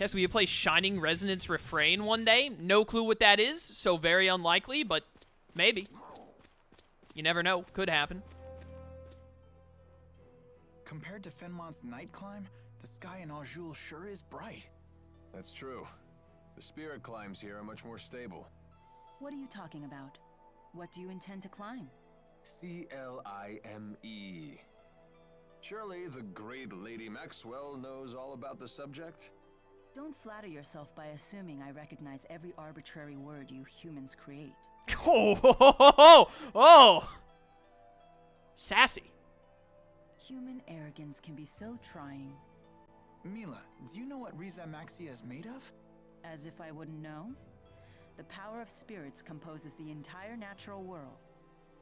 Guess we play Shining Resonance Refrain one day. No clue what that is, so very unlikely, but maybe. You never know. Could happen. Compared to Fenmont's night climb, the sky in Aujul sure is bright. That's true. The spirit climbs here are much more stable. What are you talking about? What do you intend to climb? Climb. Surely the great Lady Maxwell knows all about the subject? Don't flatter yourself by assuming I recognize every arbitrary word you humans create. Oh! Sassy. Human arrogance can be so trying. Milla, do you know what Rieze Maxia is made of? As if I wouldn't know? The power of spirits composes the entire natural world.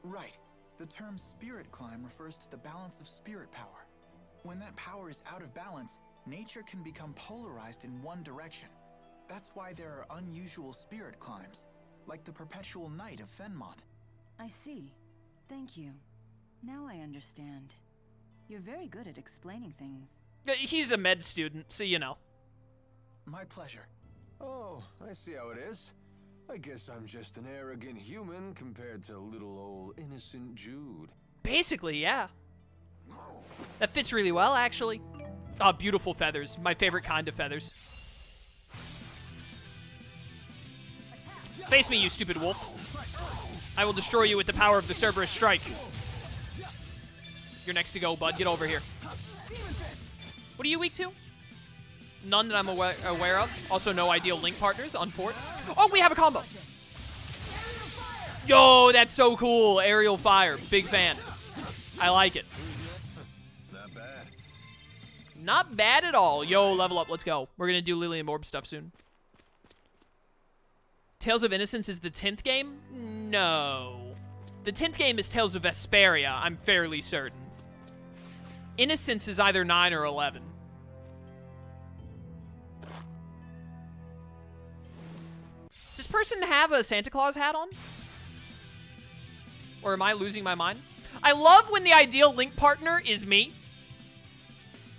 Right. The term spirit climb refers to the balance of spirit power. When that power is out of balance, nature can become polarized in one direction. That's why there are unusual spirit climbs, like the perpetual night of Fenmont. I see. Thank you. Now I understand. You're very good at explaining things. He's a med student, so you know. My pleasure. Oh, I see how it is. I guess I'm just an arrogant human compared to little old innocent Jude. Basically, yeah. That fits really well, actually. Oh, beautiful feathers. My favorite kind of feathers. Face me, you stupid wolf. I will destroy you with the power of the Cerberus Strike. You're next to go, bud. Get over here. What are you weak to? None that I'm aware of. Also, no ideal link partners on Fort. Oh, we have a combo. Yo, that's so cool. Aerial fire. Big fan. I like it. Not bad. Not bad at all. Yo, level up. Let's go. We're going to do Lily and Morb stuff soon. Tales of Innocence is the 10th game? No. The 10th game is Tales of Vesperia, I'm fairly certain. Innocence is either 9 or 11. Does this person have a Santa Claus hat on? Or am I losing my mind? I love when the ideal link partner is me.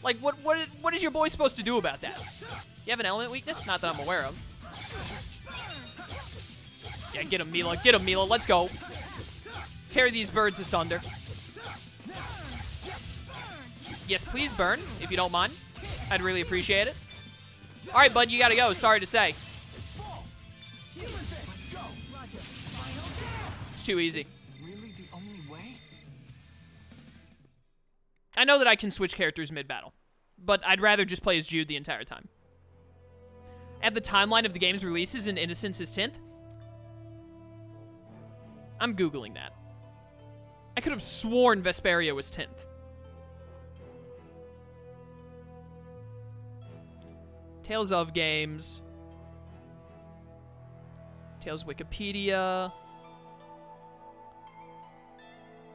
Like, what is your boy supposed to do about that? You have an element weakness? Not that I'm aware of. Yeah, get him, Milla. Get him, Milla. Let's go. Tear these birds asunder. Yes, please burn, if you don't mind. I'd really appreciate it. All right, bud, you gotta go. Sorry to say. It's too easy. Really the only way? I know that I can switch characters mid-battle, but I'd rather just play as Jude the entire time. At the timeline of the game's releases and Innocence is 10th? I'm Googling that. I could have sworn Vesperia was 10th. Tales of Games. Tales Wikipedia.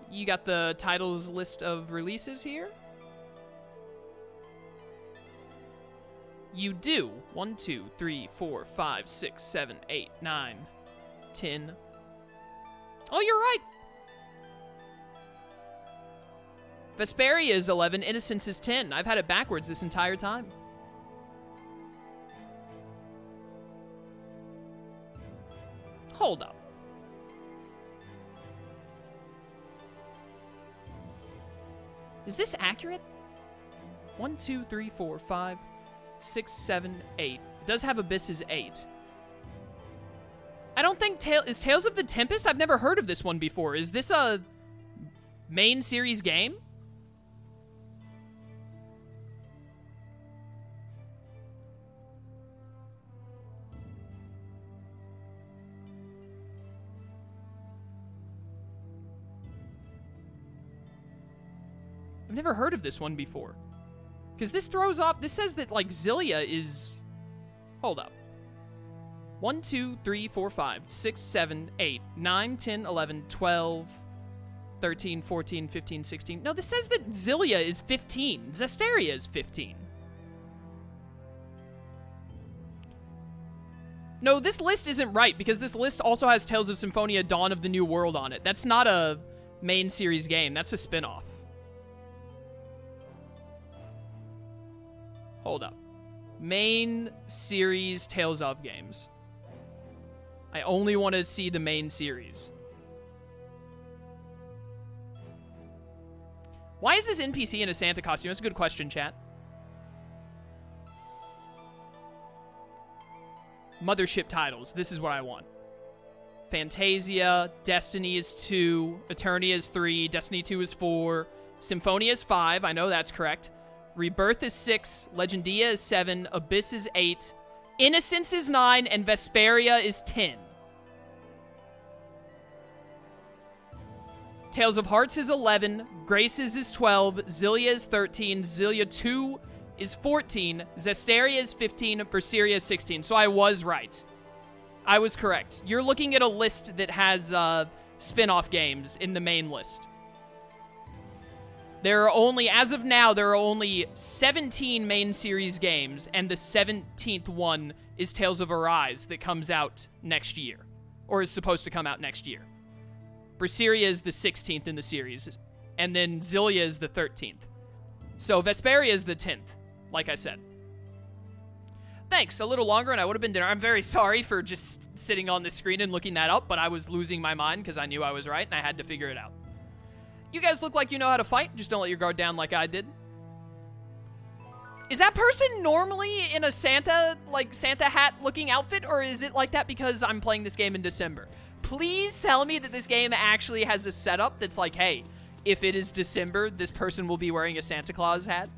You got the titles list of releases here? You do. 1, 2, 3, 4, 5, 6, 7, 8, 9, 10. Oh, you're right. Vesperia is 11, Innocence is 10. I've had it backwards this entire time. Hold up. Is this accurate? 1, 2, 3, 4, 5, 6, 7, 8. It does have Abyss as 8. I don't think is Tales of the Tempest? I've never heard of this one before. Is this a main series game? I've never heard of this one before. Because this throws off... This says that, like, Xillia is... Hold up. 1, 2, 3, 4, 5, 6, 7, 8, 9, 10, 11, 12, 13, 14, 15, 16. No, this says that Xillia is 15. Zesteria is 15. No, this list isn't right, because this list also has Tales of Symphonia Dawn of the New World on it. That's not a main series game. That's a spin-off. Hold up. Main series Tales of games. I only want to see the main series. Why is this NPC in a Santa costume? That's a good question, chat. Mothership titles. This is what I want. Fantasia, Destiny is 2, Eternia is 3, Destiny 2 is 4, Symphonia is 5, I know that's correct. Rebirth is 6, Legendia is 7, Abyss is 8, Innocence is 9, and Vesperia is 10. Tales of Hearts is 11, Graces is 12, Xillia is 13, Xillia 2 is 14, Zestiria is 15, Berseria is 16. So I was right. I was correct. You're looking at a list that has spin-off games in the main list. There are only, as of now, there are only 17 main series games, and the 17th one is Tales of Arise that comes out next year, or is supposed to come out next year. Berseria is the 16th in the series, and then Xillia is the 13th. So Vesperia is the 10th, like I said. Thanks, a little longer and I would have been dinner. I'm very sorry for just sitting on the screen and looking that up, but I was losing my mind because I knew I was right and I had to figure it out. You guys look like you know how to fight, just don't let your guard down like I did. Is that person normally in a Santa, like Santa hat looking outfit, or is it like that because I'm playing this game in December? Please tell me that this game actually has a setup that's like, hey, if it is December, this person will be wearing a Santa Claus hat.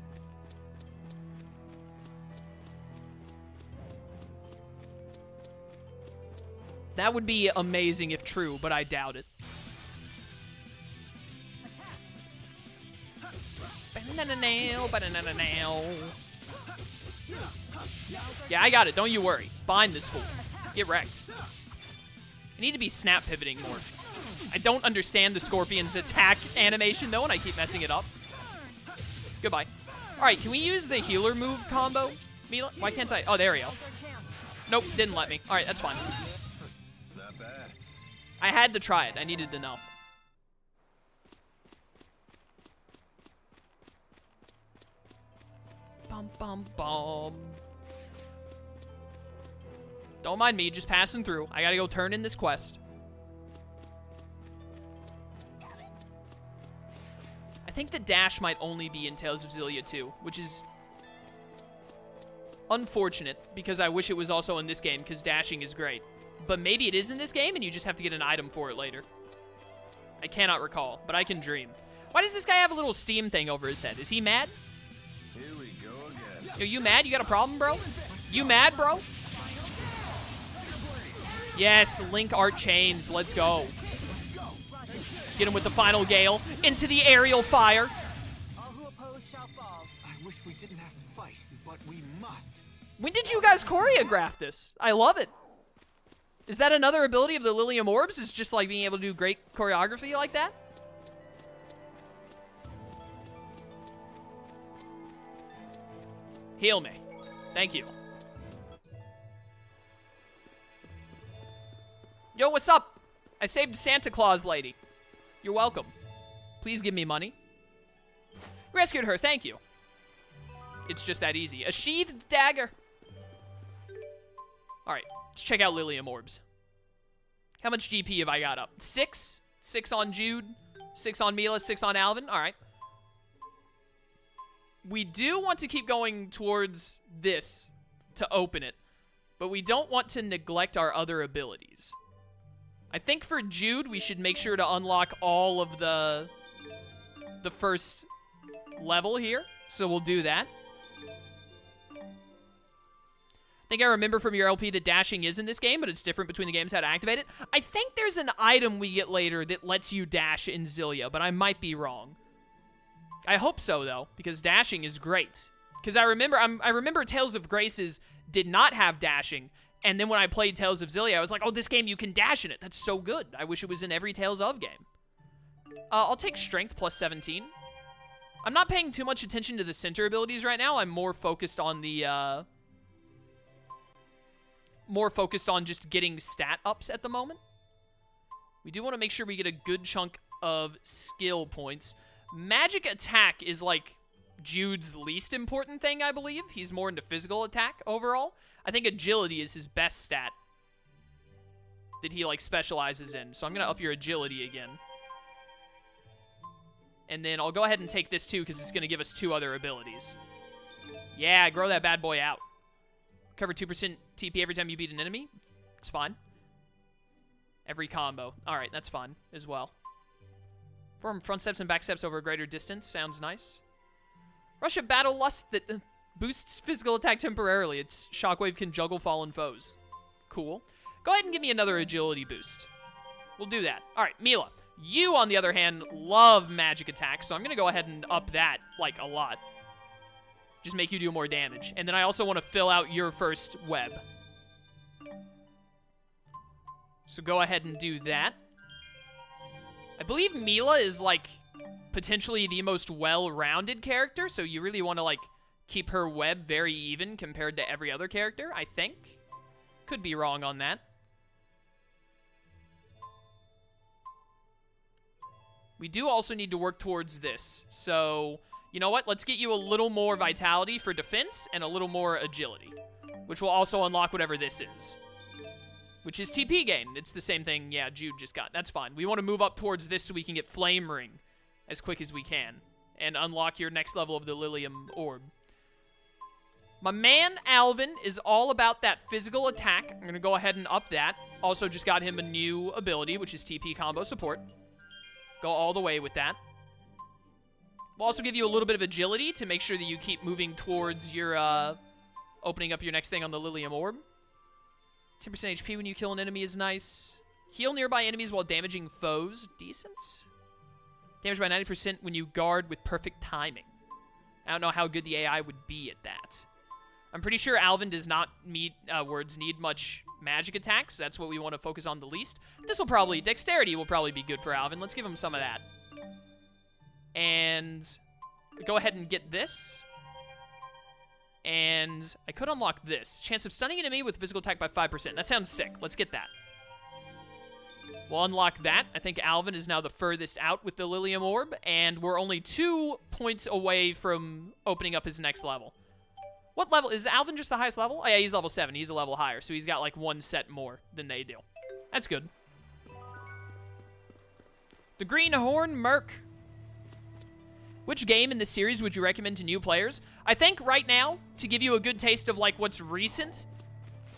That would be amazing if true, but I doubt it. Yeah, I got it. Don't you worry. Bind this fool. Get wrecked. I need to be snap pivoting more. I don't understand the Scorpion's attack animation, though, and I keep messing it up. Goodbye. All right, can we use the healer move combo? Milla? Why can't I? Oh, there we go. Nope, didn't let me. All right, that's fine. Not bad. I had to try it. I needed to know. Bum, bum, bum. Don't mind me, just passing through. I gotta go turn in this quest. I think the dash might only be in Tales of Xillia 2, which is unfortunate, because I wish it was also in this game, because dashing is great. But maybe it is in this game, and you just have to get an item for it later. I cannot recall, but I can dream. Why does this guy have a little steam thing over his head? Is he mad? Here we go again. Are you mad? You got a problem, bro? You mad, bro? Yes, Link Art Chains. Let's go. Get him with the final gale. Into the aerial fire. All who oppose shall fall. I wish we didn't have to fight, but we must. When did you guys choreograph this? I love it. Is that another ability of the Lilium Orbs? Is just like being able to do great choreography like that? Heal me. Thank you. Yo, what's up? I saved Santa Claus lady. You're welcome. Please give me money. Rescued her, thank you. It's just that easy. A sheathed dagger. Alright, let's check out Lilium Orbs. How much GP have I got up? 6? 6 on Jude, 6 on Milla, 6 on Alvin. Alright. We do want to keep going towards this to open it, but we don't want to neglect our other abilities. I think for Jude, we should make sure to unlock all of the first level here, so we'll do that. I think I remember from your LP that dashing is in this game, but it's different between the games how to activate it. I think there's an item we get later that lets you dash in Xillia, but I might be wrong. I hope so, though, because dashing is great. Because I remember Tales of Graces did not have dashing, and then when I played Tales of Xillia, I was like, oh, this game, you can dash in it. That's so good. I wish it was in every Tales of game. I'll take Strength plus 17. I'm not paying too much attention to the center abilities right now. I'm more focused on the, just getting stat ups at the moment. We do want to make sure we get a good chunk of skill points. Magic attack is, like, Jude's least important thing, I believe. He's more into physical attack overall. I think agility is his best stat that he, like, specializes in. So I'm going to up your agility again. And then I'll go ahead and take this, too, because it's going to give us 2 other abilities. Yeah, grow that bad boy out. Cover 2% TP every time you beat an enemy. It's fine. Every combo. All right, that's fine as well. Perform front steps and back steps over a greater distance. Sounds nice. Rush of Battle Lust that boosts physical attack temporarily. Its shockwave can juggle fallen foes. Cool. Go ahead and give me another agility boost. We'll do that. All right, Milla. You, on the other hand, love magic attacks, so I'm going to go ahead and up that, like, a lot. Just make you do more damage. And then I also want to fill out your first web. So go ahead and do that. I believe Milla is, like, potentially the most well-rounded character, so you really want to, like, keep her web very even compared to every other character, I think. Could be wrong on that. We do also need to work towards this, so you know what? Let's get you a little more vitality for defense and a little more agility, which will also unlock whatever this is, which is TP gain. It's the same thing, yeah, Jude just got. That's fine. We want to move up towards this so we can get Flame Ring as quick as we can and unlock your next level of the Lilium Orb. My man, Alvin, is all about that physical attack. I'm going to go ahead and up that. Also just got him a new ability, which is TP combo support. Go all the way with that. We'll also give you a little bit of agility to make sure that you keep moving towards your, opening up your next thing on the Lilium Orb. 10% HP when you kill an enemy is nice. Heal nearby enemies while damaging foes. Decent. Damage by 90% when you guard with perfect timing. I don't know how good the AI would be at that. I'm pretty sure Alvin does not need much magic attacks. That's what we want to focus on the least. This will probably, dexterity will probably be good for Alvin. Let's give him some of that. And go ahead and get this. And I could unlock this. Chance of stunning an enemy with physical attack by 5%. That sounds sick. Let's get that. We'll unlock that. I think Alvin is now the furthest out with the Lilium Orb, and we're only 2 points away from opening up his next level. What level? Is Alvin just the highest level? Oh, yeah, he's level 7. He's a level higher, so he's got, like, 1 set more than they do. That's good. The Greenhorn Merc. Which game in the series would you recommend to new players? I think right now, to give you a good taste of, like, what's recent,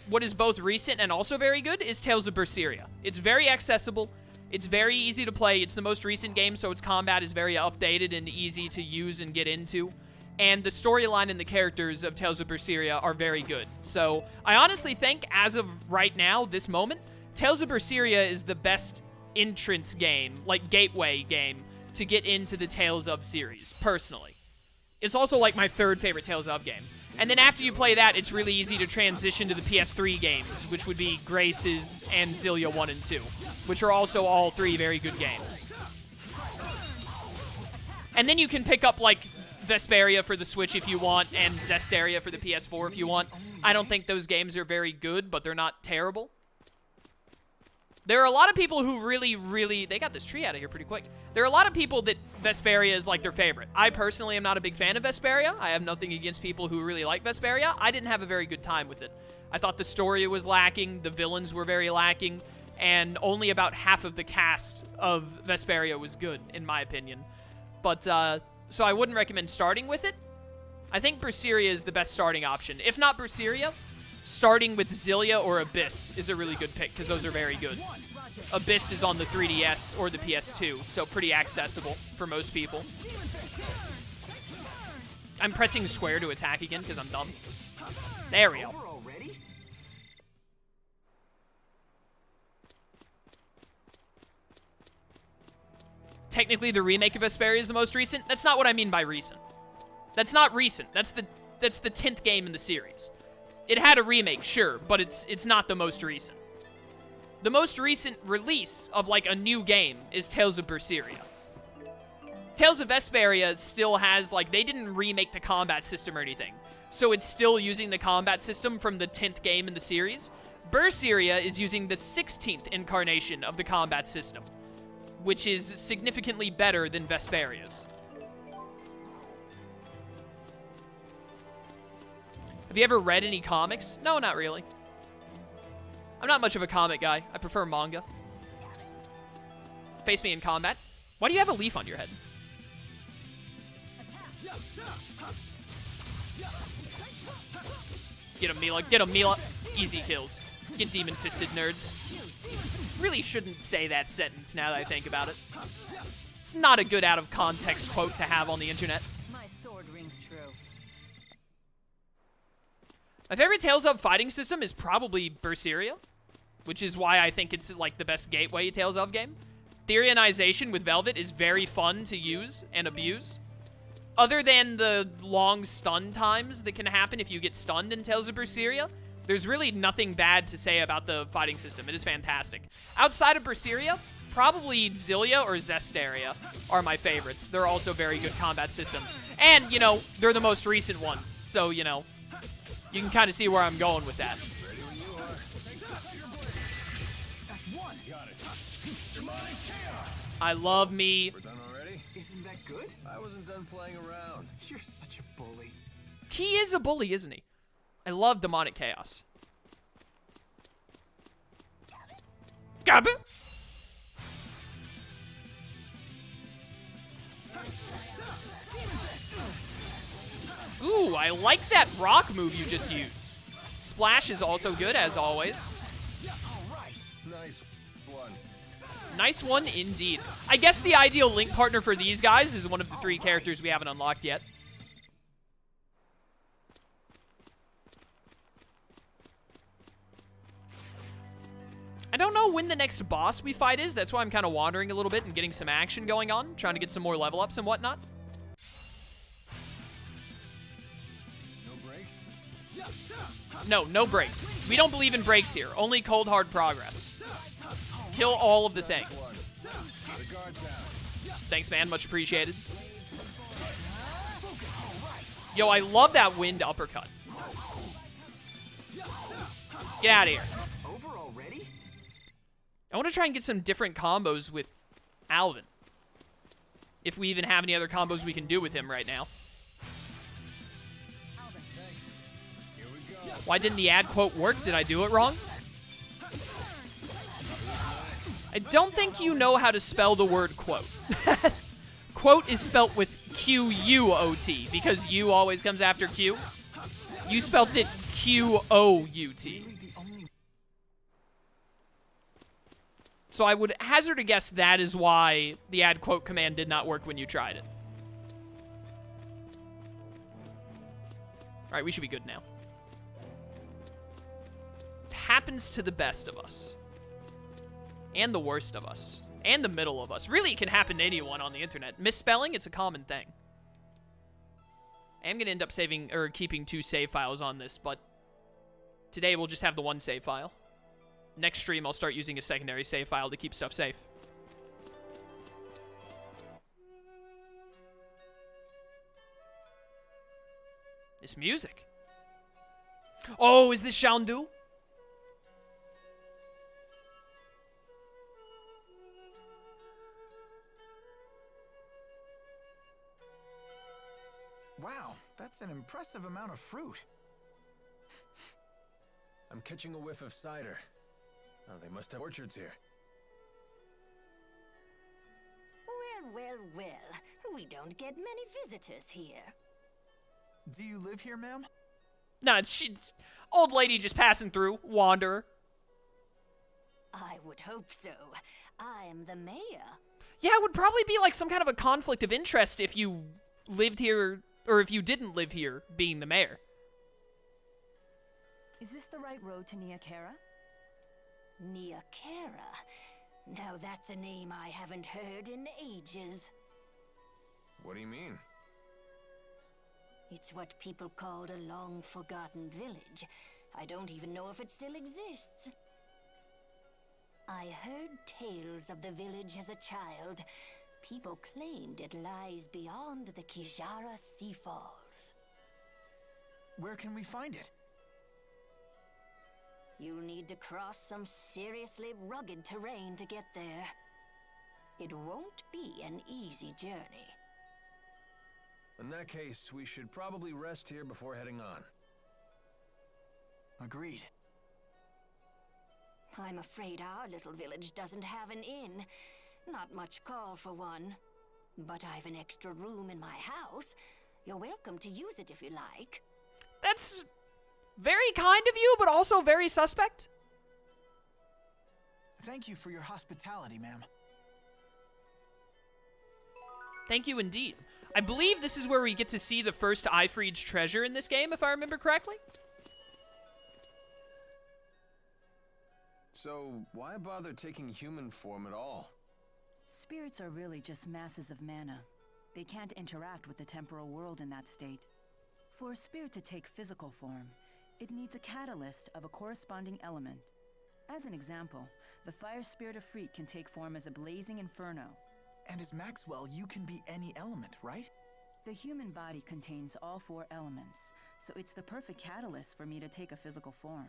what is both recent and also very good, is Tales of Berseria. It's very accessible. It's very easy to play. It's the most recent game, so its combat is very updated and easy to use and get into. And the storyline and the characters of Tales of Berseria are very good. So I honestly think, as of right now, this moment, Tales of Berseria is the best entrance game, like gateway game, to get into the Tales of series, personally. It's also like my 3rd favorite Tales of game. And then after you play that, it's really easy to transition to the PS3 games, which would be Grace's and Xillia 1 and 2, which are also all 3 very good games. And then you can pick up, like, Vesperia for the Switch if you want, and Zestiria for the PS4 if you want. I don't think those games are very good, but they're not terrible. There are a lot of people who really... They got this tree out of here pretty quick. There are a lot of people that Vesperia is, like, their favorite. I personally am not a big fan of Vesperia. I have nothing against people who really like Vesperia. I didn't have a very good time with it. I thought the story was lacking, the villains were very lacking, and only about half of the cast of Vesperia was good, in my opinion. But, so I wouldn't recommend starting with it. I think Berseria is the best starting option. If not Berseria, starting with Xillia or Abyss is a really good pick, because those are very good. Abyss is on the 3DS or the PS2, so pretty accessible for most people. I'm pressing square to attack again, because I'm dumb. There we go. Technically, the remake of Vesperia is the most recent. That's not what I mean by recent. That's not recent. That's the 10th game in the series. It had a remake, sure, but it's not the most recent. The most recent release of, like, a new game is Tales of Berseria. Tales of Vesperia still has, like, they didn't remake the combat system or anything, so it's still using the combat system from the 10th game in the series. Berseria is using the 16th incarnation of the combat system, which is significantly better than Vesperia's. Have you ever read any comics? No, not really. I'm not much of a comic guy. I prefer manga. Face me in combat. Why do you have a leaf on your head? Get him, Milla. Get him, Milla. Easy kills. Get demon-fisted, nerds. Really shouldn't say that sentence now that I think about it. It's not a good out-of-context quote to have on the internet. My sword rings true. My favorite Tales of fighting system is probably Berseria, which is why I think it's like the best gateway Tales of game. Therionization with Velvet is very fun to use and abuse. Other than the long stun times that can happen if you get stunned in Tales of Berseria, there's really nothing bad to say about the fighting system. It is fantastic. Outside of Berseria, probably Xillia or Zestiria are my favorites. They're also very good combat systems. And, you know, they're the most recent ones. So, you know, you can kind of see where I'm going with that. I love me. We're done already? Isn't that good? I wasn't done playing around. You're such a bully. He is a bully, isn't he? I love demonic chaos. Gab it. Ooh, I like that rock move you just used. Splash is also good, as always. Nice one. Nice one indeed. I guess the ideal link partner for these guys is one of the 3 characters we haven't unlocked yet. I don't know when the next boss we fight is. That's why I'm kind of wandering a little bit and getting some action going on, trying to get some more level ups and whatnot. No, no breaks. We don't believe in breaks here. Only cold, hard progress. Kill all of the things. Thanks, man. Much appreciated. Yo, I love that wind uppercut. Get out of here. Over already? I want to try and get some different combos with Alvin. If we even have any other combos we can do with him right now. Why didn't the ad quote work? Did I do it wrong? I don't think you know how to spell the word quote. Quote is spelt with Q-U-O-T because U always comes after Q. You spelt it Q-O-U-T. So I would hazard a guess that is why the add quote command did not work when you tried it. Alright, we should be good now. It happens to the best of us. And the worst of us. And the middle of us. Really, it can happen to anyone on the internet. Misspelling, it's a common thing. I am going to end up saving, or keeping 2 save files on this, but today we'll just have the 1 save file. Next stream, I'll start using a secondary save file to keep stuff safe. This music. Oh, is this Xian? Wow, that's an impressive amount of fruit. I'm catching a whiff of cider. Oh, they must have orchards here. Well, we don't get many visitors here. Do you live here, ma'am? Nah, she's old lady just passing through, wanderer. I would hope so. I'm the mayor. Yeah, it would probably be like some kind of a conflict of interest if you lived here, or if you didn't live here, being the mayor. Is this the right road to Niakara? Niakara? Now that's a name I haven't heard in ages. What do you mean? It's what people called a long-forgotten village. I don't even know if it still exists. I heard tales of the village as a child. People claimed it lies beyond the Kijara Sea Falls. Where can we find it? You'll need to cross some seriously rugged terrain to get there. It won't be an easy journey. In that case, we should probably rest here before heading on. Agreed. I'm afraid our little village doesn't have an inn. Not much call for one. But I've an extra room in my house. You're welcome to use it if you like. That's very kind of you, but also very suspect. Thank you for your hospitality, ma'am. Thank you indeed. I believe this is where we get to see the first Ifried's treasure in this game, if I remember correctly. So, why bother taking human form at all? Spirits are really just masses of mana. They can't interact with the temporal world in that state. For a spirit to take physical form, it needs a catalyst of a corresponding element. As an example, the fire spirit of Freak can take form as a blazing inferno. And as Maxwell, you can be any element, right? The human body contains all 4 elements, so it's the perfect catalyst for me to take a physical form.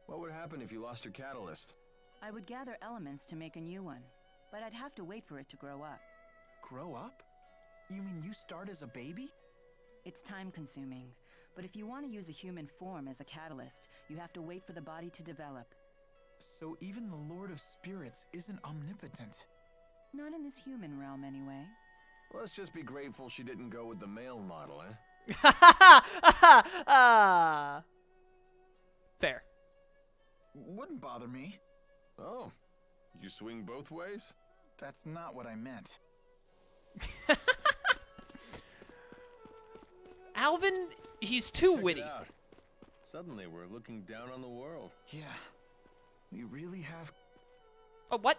What would happen if you lost your catalyst? I would gather elements to make a new one, but I'd have to wait for it to grow up. Grow up? You mean you start as a baby? It's time-consuming, but if you want to use a human form as a catalyst, you have to wait for the body to develop. So even the Lord of Spirits isn't omnipotent. Not in this human realm, anyway. Let's just be grateful she didn't go with the male model, eh? Fair. Wouldn't bother me. Oh, you swing both ways? That's not what I meant. Alvin, he's too Check witty. it out. Suddenly we're looking down on the world. Yeah, we really have... Oh, what?